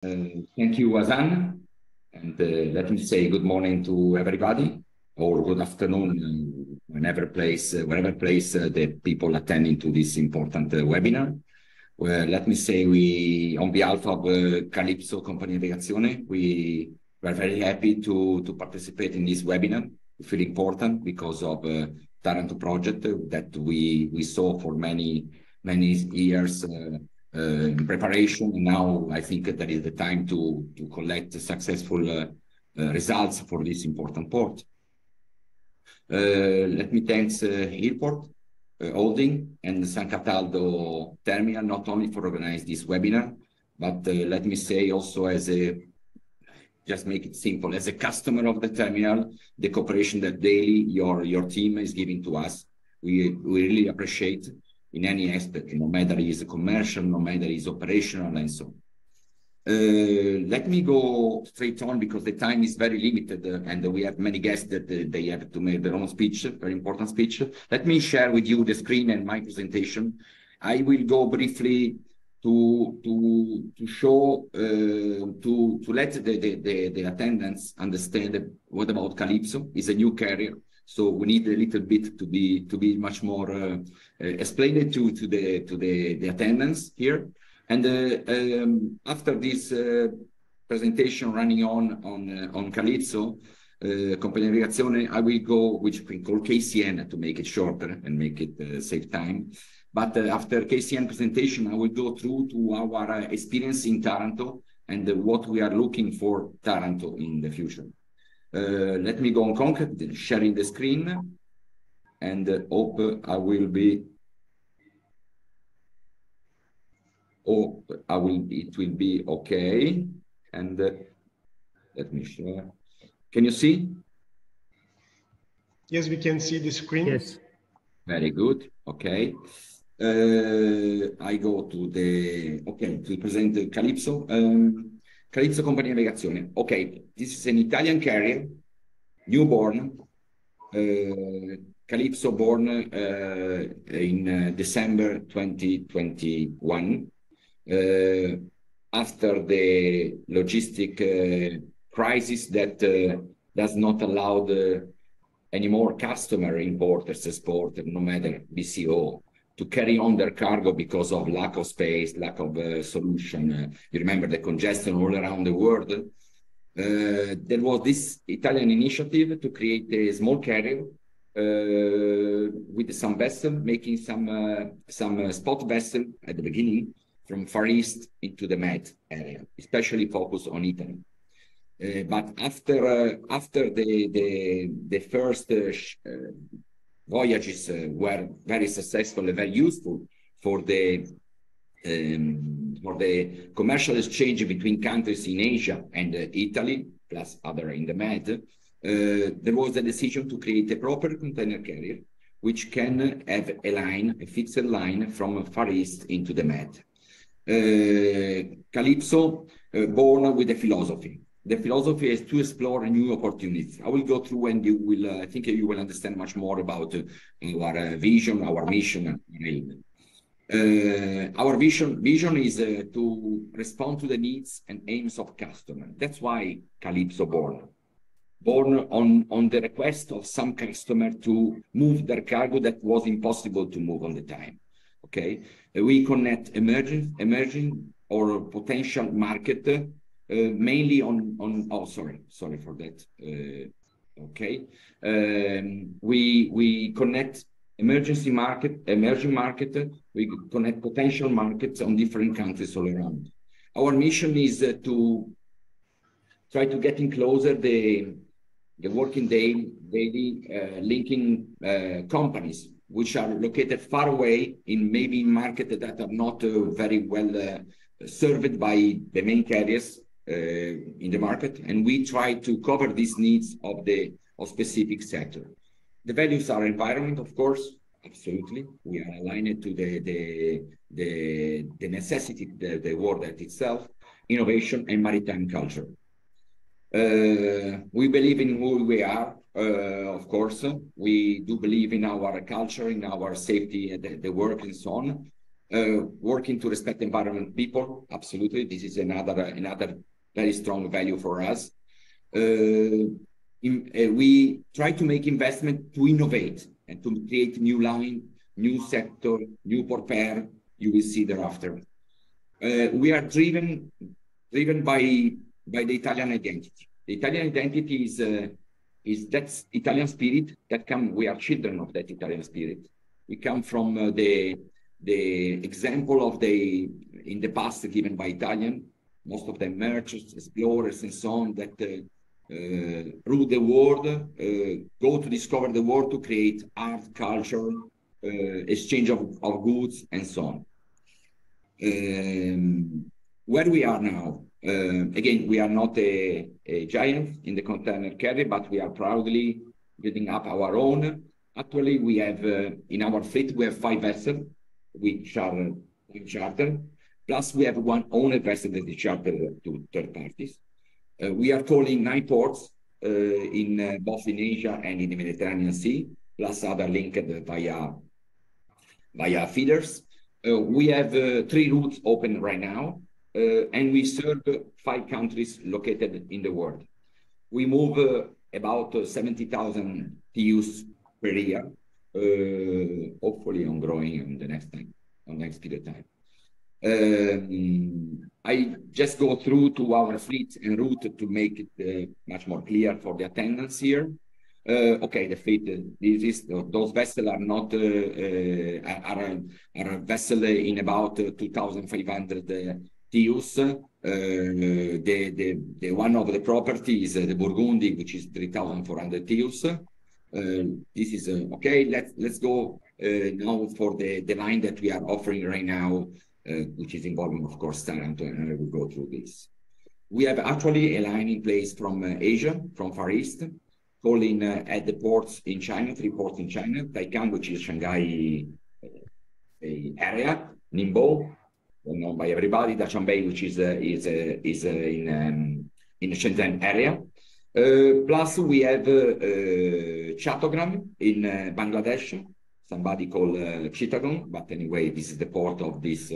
Thank you, Azan. And let me say good morning to everybody, or good afternoon, wherever place the people attending to this important webinar. Well, let me say on behalf of Kalypso Company Navigazione, we are very happy to participate in this webinar. We feel important because of Taranto project that we saw for many years in preparation. And now I think that is the time to collect successful results for this important port. Let me thank Yilport Holding and San Cataldo Terminal not only for organizing this webinar, but let me say also just make it simple, as a customer of the terminal, the cooperation that daily your team is giving to us, we really appreciate in any aspect, no matter is commercial, no matter is operational, and so on. Let me go straight on because the time is very limited and we have many guests that they have to make their own speech, very important speech. Let me share with you the screen and my presentation. I will go briefly to show, to let the attendants understand what about Kalypso. It's a new carrier, so we need a little bit to be much more explained to the attendants here. And after this presentation running on Kalypso, Compagnia Navigazione, I will go, which we call KCN to make it shorter and make it save time. But after KCN presentation, I will go through to our experience in Taranto and what we are looking for Taranto in the future. Let me go on concrete, sharing the screen, and hope I will be. It will be okay. And let me share. Can you see? Yes, we can see the screen. Yes. Very good. Okay. I go to present Kalypso. Kalypso Compagnia Navigazione. Okay, this is an Italian carrier, newborn. Kalypso born in December 2021. After the logistic crisis that does not allow any more customer, importers, exporters, no matter BCO, to carry on their cargo because of lack of space, lack of solution. You remember the congestion all around the world. There was this Italian initiative to create a small carrier with some vessel, making some spot vessel at the beginning from Far East into the Med area, especially focused on Italy. But after the first voyages were very successful and very useful for the commercial exchange between countries in Asia and Italy, plus other in the Med, there was a decision to create a proper container carrier which can have a fixed line from Far East into the Med. Kalypso, born with a philosophy. The philosophy is to explore new opportunities. I will go through and you will, I think you will understand much more about our vision, our mission, and aim. Our vision is to respond to the needs and aims of customers. That's why Kalypso born on the request of some customer to move their cargo that was impossible to move on the time. Okay, we connect emerging or potential market. Mainly on sorry for that. Okay, we connect emerging market. We connect potential markets on different countries all around. Our mission is to try to get in closer the working daily linking companies which are located far away in maybe markets that are not very well served by the main carriers in the market, and we try to cover these needs of specific sector. The values are environment, of course, absolutely. We are aligned to the necessity, the world itself, innovation and maritime culture. We believe in who we are, of course. We do believe in our culture, in our safety, the work and so on. Working to respect environment, people, absolutely. This is another very strong value for us. We try to make investment to innovate and to create new line, new sector, new port pair. You will see thereafter. We are driven by the Italian identity. The Italian identity is that Italian spirit that come. We are children of that Italian spirit. We come from the example of in the past given by Italian, most of them merchants, explorers, and so on that rule the world, go to discover the world to create art, culture, exchange of goods, and so on. Where we are now, again, we are not a giant in the container carrier, but we are proudly building up our own. Actually, we have in our fleet, we have 5 vessels, which are charter, plus we have one owned vessel that is chartered to third parties. We are calling 9 ports in both in Asia and in the Mediterranean Sea, plus other linked via feeders. We have 3 routes open right now, and we serve 5 countries located in the world. We move about 70,000 TEUs per year, hopefully on growing on the next period of time. I just go through to our fleet en route to make it much more clear for the attendance here. Okay, the fleet. Those vessels are not are a vessel in about 2,500 TEUs. The one of the property is the Burgundy, which is 3,400 TEUs. This is okay. Let's go now for the line that we are offering right now, which is involving, of course, Taranto, and I will go through this. We have actually a line in place from Asia, from Far East, calling at the ports in China, 3 ports in China, Taikang, which is Shanghai area, Ningbo, well known by everybody, Dachanbei, which is in the Shenzhen area. Plus we have Chattogram in Bangladesh, somebody called Chittagong, but anyway, this is the port of this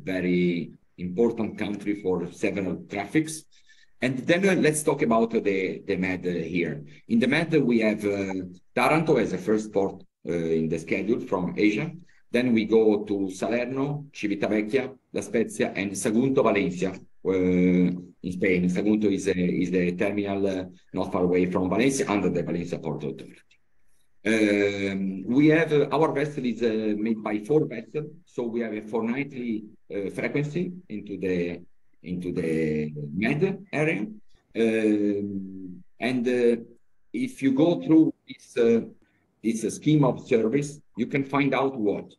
very important country for several traffics. And then let's talk about the Med here. In the Med, we have Taranto as the first port in the schedule from Asia. Then we go to Salerno, Civitavecchia, La Spezia, and Sagunto, Valencia, in Spain. Sagunto is the terminal not far away from Valencia, under the Valencia Port Authority. We have our vessel is made by 4 vessels, so we have a fortnightly frequency into the Med area. And if you go through this scheme of service, you can find out what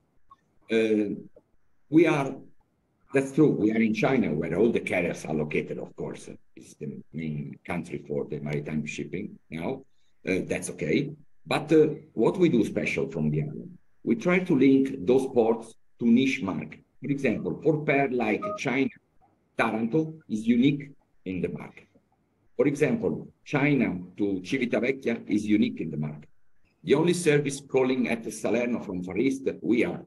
we are. That's true. We are in China, where all the carriers are located, of course. It's the main country for the maritime shipping now. That's okay. But what we do special from the island, we try to link those ports to niche market. For example, port pair like China, Taranto is unique in the market. For example, China to Civitavecchia is unique in the market. The only service calling at Salerno from Far East, we are.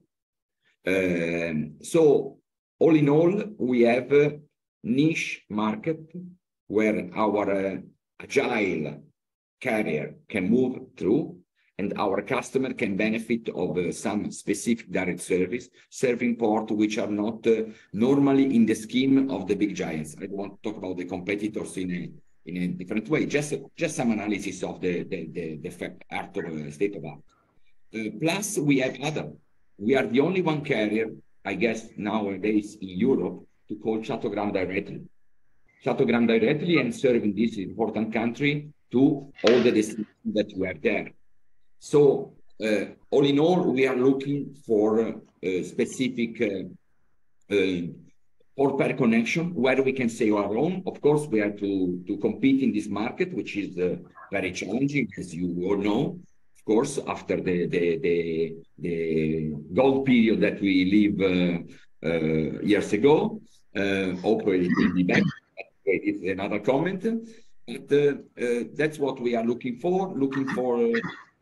So all in all, we have a niche market where our agile carrier can move through, and our customer can benefit of some specific direct service, serving ports which are not normally in the scheme of the big giants. I don't want to talk about the competitors in a different way, just some analysis of the art of state of art. Plus, we have other. We are the only one carrier, I guess, nowadays in Europe to call Chattogram directly. Chattogram directly and serving this important country to all the destinations that we have there. So all in all, we are looking for a specific port pair connection where we can say our own. Of course, we have to compete in this market, which is very challenging, as you all know. Of course, after the gold period that we live years ago, hopefully it will be back. It's another comment. But that's what we are looking for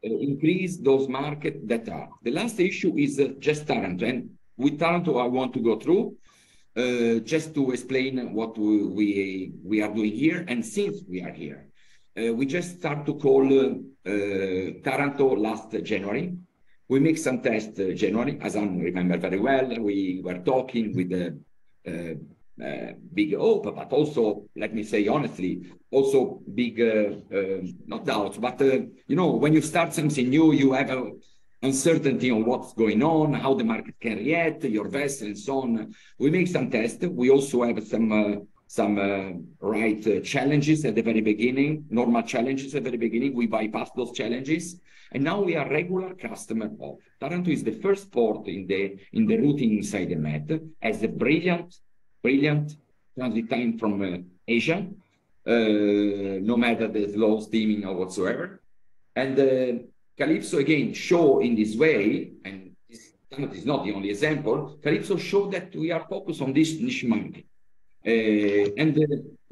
increase those markets that are. The last issue is just Taranto. And with Taranto, I want to go through just to explain what we are doing here. And since we are here, we just start to call Taranto last January. We make some tests January, as I remember very well. We were talking with the big hope, but also, let me say honestly, also big, not doubts, but you know, when you start something new, you have a uncertainty on what's going on, how the market can react, your vessel, and so on. We make some tests. We also have some challenges at the very beginning, normal challenges at the very beginning. We bypass those challenges, and now we are regular customer of Taranto. Is the first port in the routing inside the Med, has a brilliant transit time from Asia, no matter the slow steaming or whatsoever, and Kalypso again show in this way, and this is not the only example. Kalypso show that we are focused on this niche market, and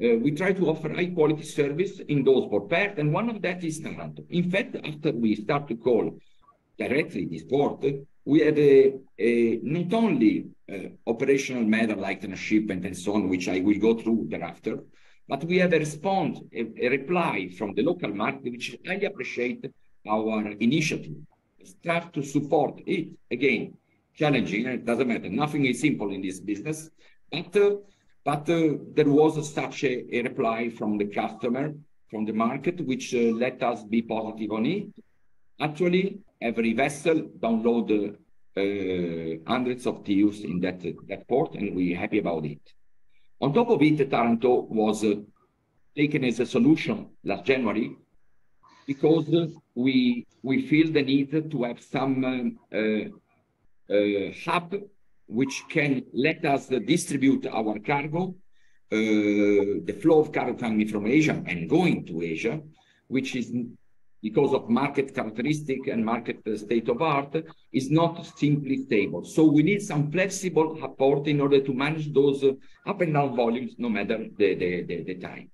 we try to offer high quality service in those port pairs, and one of that is Taranto. In fact, after we start to call directly this port, we have not only operational matter like transshipment and so on, which I will go through thereafter, but we have a response, a reply from the local market, which I appreciate our initiative. Start to support it. Again, challenging, it doesn't matter. Nothing is simple in this business, but there was such a reply from the customer, from the market, which let us be positive on it. Actually, every vessel download hundreds of TEUs in that port, and we're happy about it. On top of it, Taranto was taken as a solution last January because we feel the need to have some hub which can let us distribute our cargo, the flow of cargo coming from Asia and going to Asia, which is because of market characteristic and market state of art, is not simply stable. So we need some flexible port in order to manage those up and down volumes, no matter the time.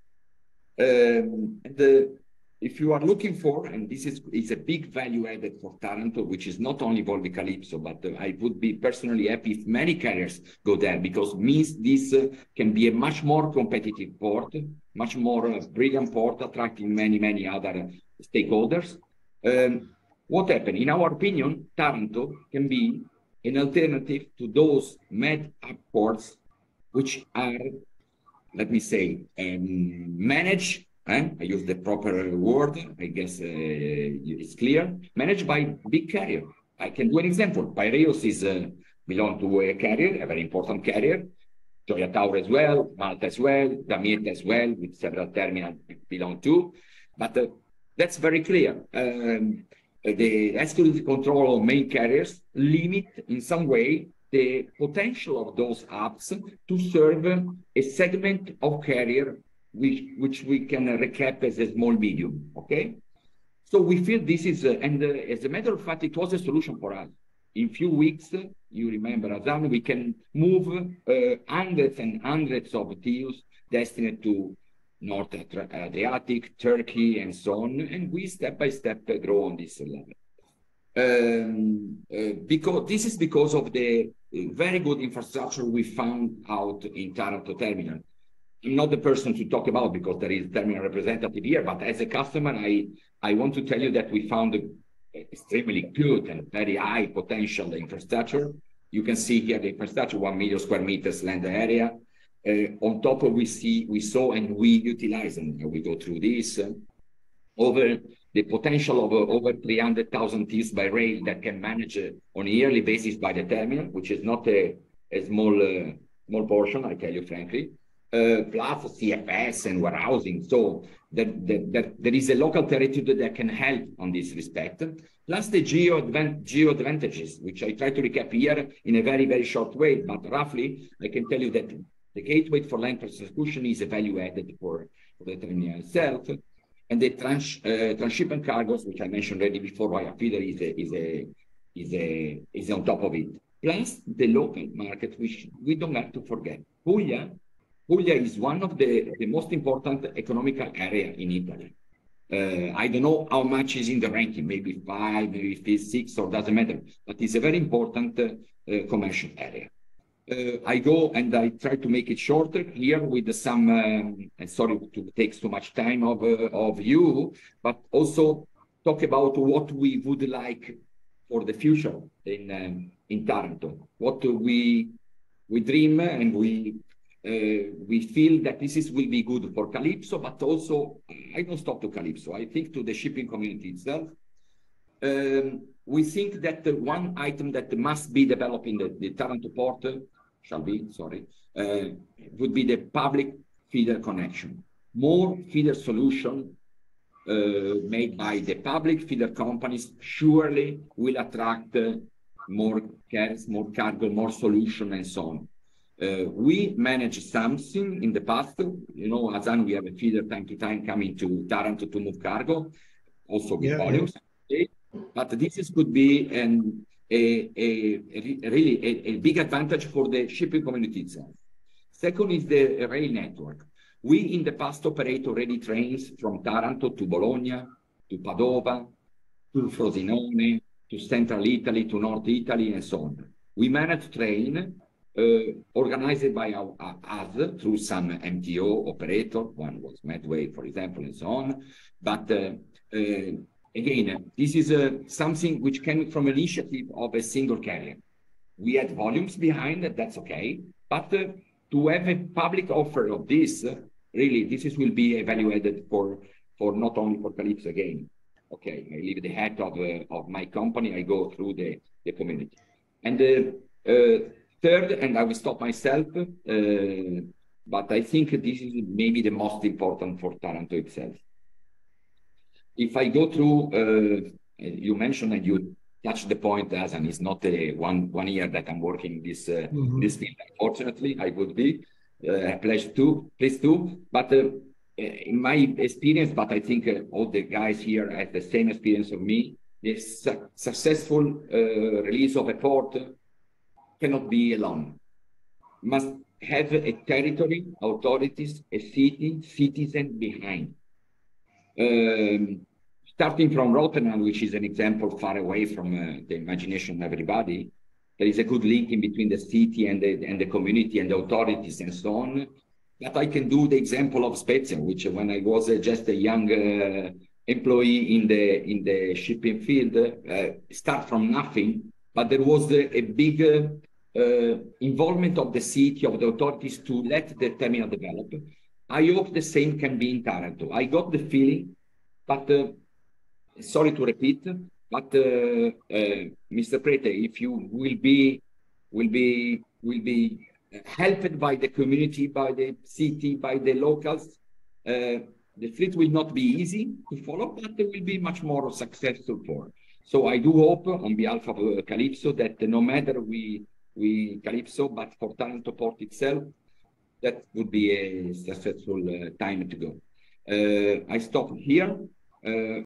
If you are looking for, and this is a big value added for Taranto, which is not only involving Kalypso, but I would be personally happy if many carriers go there, because means this can be a much more competitive port, much more brilliant port, attracting many other stakeholders. What happened? In our opinion, Taranto can be an alternative to those med-up ports, which are, let me say, managed. I use the proper word, I guess it's clear, managed by big carrier. I can do an example. Piraeus is belong to a carrier, a very important carrier. Gioia Tauro as well, Malta as well, Damietta as well, with several terminals belong to. But that's very clear. The exclusive control of main carriers limit in some way the potential of those hubs to serve a segment of carrier which we can recap as a small medium, okay? So we feel this is, and as a matter of fact, it was a solution for us. In few weeks, you remember, Azam, we can move hundreds and hundreds of TEUs destined to North Adriatic, Turkey, and so on, and we step by step grow on this level. Because of the very good infrastructure we found out in Taranto terminal. I'm not the person to talk about because there is terminal representative here, but as a customer, I want to tell you that we found extremely good and very high potential infrastructure. You can see here the infrastructure, 1 million square meters land area. On top of we saw and we utilize, and we go through this, over the potential of over 300,000 TEUs by rail that can manage on a yearly basis by the terminal, which is not a small portion, I tell you frankly. Plus CFS and warehousing. So there is a local territory that can help on this respect. Plus the geo advantages, which I try to recap here in a very short way, but roughly I can tell you that the gateway for land execution is a value added for the terminal itself. And the transshipment cargoes, which I mentioned already before, via feeder is on top of it. Plus the local market, which we don't have to forget. Puglia is one of the most important economical area in Italy. I don't know how much is in the ranking, maybe 5, maybe 6, or doesn't matter, but it's a very important commercial area. I go and I try to make it shorter here with some, and sorry to take so much time of you, but also talk about what we would like for the future in Taranto. What we dream and we feel that will be good for Kalypso, but also I don't stop to Kalypso. I think to the shipping community itself. We think that the one item that must be developed in the Taranto port, would be the public feeder connection. More feeder solution made by the public feeder companies surely will attract more cars, more cargo, more solution, and so on. We managed something in the past. You know, Azan, we have a feeder time to time coming to Taranto to move cargo, also with volumes. Yeah. But this could be really a big advantage for the shipping community itself. Second is the rail network. We in the past operate already trains from Taranto to Bologna, to Padova, to Frosinone, to Central Italy, to North Italy, and so on. We manage train organized by us through some MTO operator. One was Medway, for example, and so on. But again, this is something which came from an initiative of a single carrier. We had volumes behind it, that's okay. But to have a public offer of this, really, this will be evaluated for not only for Kalypso again. Okay, I leave the hat of my company, I go through the community. And third, and I will stop myself, but I think this is maybe the most important for Taranto itself. If I go through, you mentioned and you touched the point, as and it's not one year that I'm working this field. Unfortunately, I would be pleased to. But in my experience, but I think all the guys here have the same experience of me. The successful release of a port cannot be alone. Must have a territory, authorities, a city, citizen behind. Starting from Rotterdam, which is an example far away from the imagination of everybody, there is a good link in between the city and the community and the authorities and so on. But I can do the example of Spezia, which when I was just a young employee in the shipping field, start from nothing, but there was a big involvement of the city, of the authorities to let the terminal develop. I hope the same can be in Taranto. I got the feeling, but sorry to repeat, but Mr. Prete, if you will be helped by the community, by the city, by the locals, the fleet will not be easy to follow, but it will be much more successful for. So I do hope on behalf of Kalypso that no matter we Kalypso, but for Taranto port itself, that would be a successful time to go. I stop here.